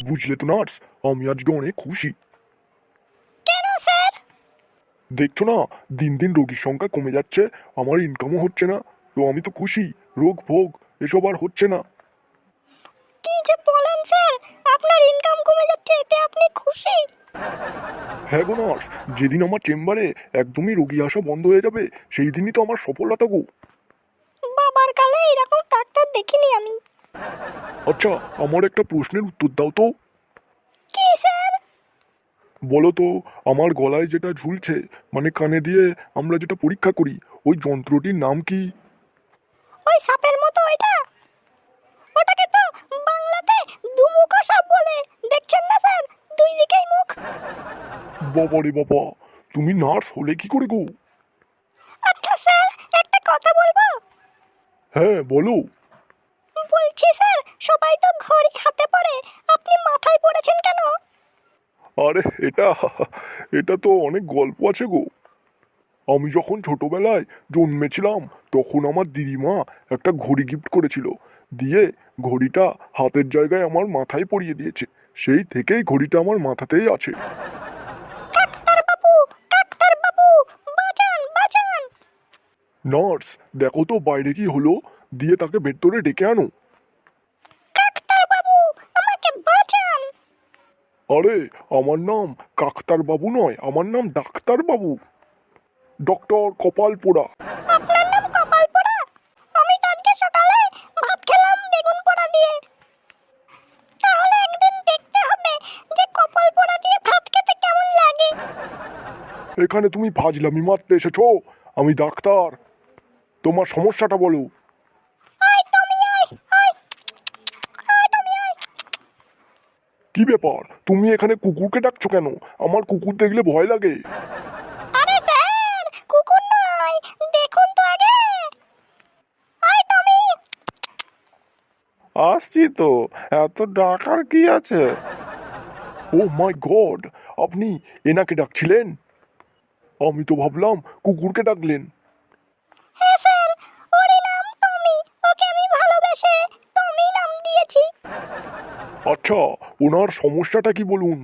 বুঝলে তো নার্স, আমি আজকে অনেক খুশি। কেন স্যার? দেখছো না, দিন দিন রোগীর সংখ্যা কমে যাচ্ছে, আমার ইনকামও হচ্ছে না, তো আমি তো খুশি। রোগ ভোগ এসব আর হচ্ছে না। কি যে বলেন স্যার, আপনার ইনকাম কমে যাচ্ছে এতে আপনি খুশি? হ্যাঁ গো নার্স, যেদিন আমার চেম্বারে একদমই রোগী আসা বন্ধ হয়ে যাবে সেই দিনই তো আমার সফলতা গো। বাবার কালে এরকম ডাক্তার দেখিনি আমি। আচ্ছা, আমার একটা প্রশ্নের উত্তর দাও তো। কি স্যার? বলো তো, আমার গলায় যেটা ঝুলছে, মানে কানে দিয়ে আমরা যেটা পরীক্ষা করি, ওই যন্ত্রটির নাম কি? ওই সাপের মতো ওইটা? ওটাকে তো বাংলাতে দুমুখো সাপ বলে। দেখছেন না স্যার, দুই দিকেই মুখ। বাবা রে বাবা, তুমি নার্স হলে কি করে গো? আচ্ছা স্যার, একটা কথা বলবো? হ্যাঁ বলো। বলছি স্যার, সবাই তো ঘড়ি হাতে পড়ে, আপনি মাথায় পড়েছেন কেন? আরে এটা এটা তো অনেক গল্প আছে গো। আমি যখন ছোটবেলায় জন্মেছিলাম তখন আমার দিদিমা একটা ঘড়ি গিফট করেছিল, দিয়ে ঘড়িটা হাতের জায়গায় আমার মাথায় পরিয়ে দিয়েছে। সেই থেকেই ঘড়িটা আমার মাথাতেই আছে। ডাক্তার বাবু, ডাক্তার বাবু, বাঁচান বাঁচান! নার্স, দেখো তো বাইরে কি হলো, দিয়ে তাকে ভেতরে ডেকে আনো। ডাক্তার বাবু, আমাকে বাঁচান! আরে, আমার নাম কাকতার বাবু নয়, আমার নাম ডাক্তার বাবু, ডক্টর কপাল পোড়া। আপনার নাম কপাল পোড়া? আমি তো আজকে সকালে ভাত খেলাম বেগুন পোড়া দিয়ে। তাহলে একদিন দেখতে হবে যে কপাল পোড়া দিয়ে ভাত খেতে কেমন লাগে। এখানে তুমি ফাজলামি মারতে এসেছো? আমি ডাক্তার, তোমার সমস্যাটা বলো। আয় টমি আয়, আয়, আয় টমি আয়। কি ব্যাপার, তুমি এখানে কুকুরকে ডাকছো কেন? আমার কুকুর দেখলে ভয় লাগে। আরে স্যার, কুকুর নয়, দেখুন তো আগে। আয় টমি। আসছি তো, এত ডাকার কি আছে? ও মাই গড, আপনি এনাকে ডাকছিলেন? আমি তো ভাবলাম কুকুরকে ডাকলেন। হ্যাঁ স্যার, ওরই নাম টমি, ওকে আমি ভালোবেসে টমি নাম দিয়েছি। আচ্ছা, ওনার সমস্যাটা কি বলুন।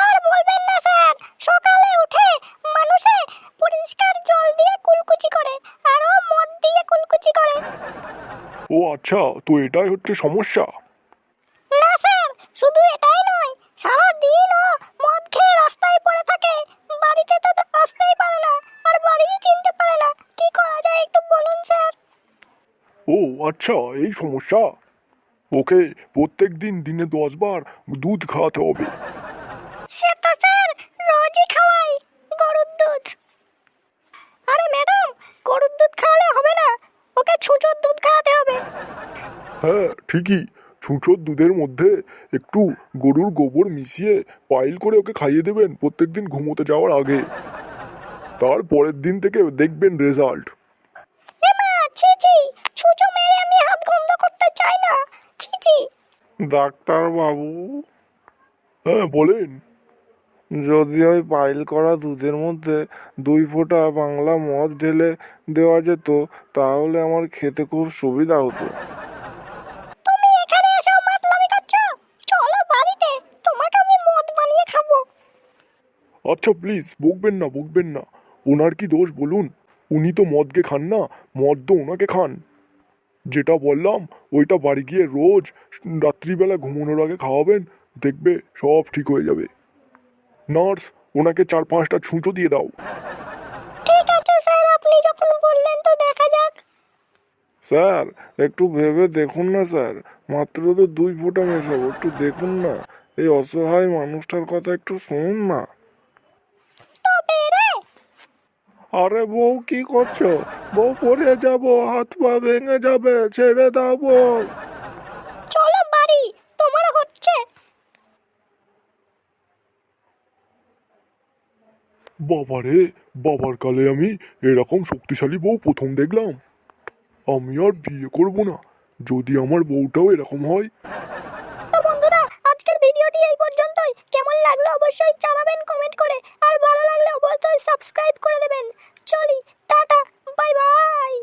আর বলবেন না স্যার, সকালে উঠে মানুষে পরিষ্কার জল দিয়ে কুলকুচি করে, আর ও মদ দিয়ে কুলকুচি করে। ও আচ্ছা, তো এটাই হচ্ছে সমস্যা। না স্যার, শুধু এটাই নয়, সারা দিন ও মদ খেয়ে রাস্তায় পড়ে থাকে, বাড়িতে তো আসতেই পারে না, আর বাড়িও চিনতে পারে না। কি করা যায় একটু বলুন স্যার? ও আচ্ছা, এই সমস্যা। ওকে প্রত্যেক দিন দিনে 10 বার দুধ খাওয়াতে হবে। সে তো স্যার রোজই খাওয়াই, গরুর দুধ। আরে ম্যাডাম, গরুর দুধ খাওয়ালে হবে না, ওকে ছুঁচোর দুধ খাওয়াতে হবে। হ্যাঁ ঠিকই, ছুঁচোর দুধের মধ্যে একটু গরুর গোবর মিশিয়ে পাইল করে ওকে খাইয়ে দেবেন প্রত্যেকদিন ঘুমোতে যাওয়ার আগে। তার পরের দিন থেকে দেখবেন রেজাল্ট। এমা ছি ছি, ছুঁচো মেরে আমি হাত গন্ধ করতে চাই না, ছি ছি। ডাক্তার বাবু, হ্যাঁ বলেন। যদি ওই পাইল করা দুধের মধ্যে 2 ফোঁটা বাংলা মদ ঢেলে দেওয়া যেত তাহলে আমার খেতে খুব সুবিধা হতো। তুমি এখানে এসে মাতলামি করছো? চলো বাড়িতে, তোমাকে আমি মদ বানিয়ে খাবো। আচ্ছা প্লিজ, বকবেন না বকবেন না। ওনার কি দোষ বলুন? উনি তো মদকে খান না, মদ তো ওনাকে খান। যেটা বললাম ওইটা বাড়ি গিয়ে রোজ রাত্রিবেলা ঘুমানোর আগে খাওয়াবেন, দেখবে সব ঠিক হয়ে যাবে। নার্স, ওনাকে 4-5টা ছুঁচো দিয়ে দাও। ঠিক আছে স্যার, আপনি যখন বললেন তো দেখা যাক। স্যার, একটু ভেবে দেখুন না স্যার, মাত্র তো 2 ফোঁটা মেশাবো, একটু দেখুন না। এই অসহায় মানুষটার কথা একটু শুনুন না। তবে রে, আরে বউ, কি করছো? বউ, পড়ে যাবো, হাত পা ভেঙে যাবে, ছেড়ে দাও বউ। চলো বাড়ি, তোমার হচ্ছে। বাবারে, বাবার কালে আমি এরকম শক্তিশালী বউ প্রথম দেখলাম। আমি আর বিয়ে করব না, যদি আমার বউটাও এরকম হয়। তো বন্ধুরা, আজকের ভিডিওটি এই পর্যন্তই। কেমন লাগলো অবশ্যই জানাবেন কমেন্ট করে, আর ভালো লাগলে অবশ্যই সাবস্ক্রাইব করে দেবেন। চলি, টাটা, বাই বাই।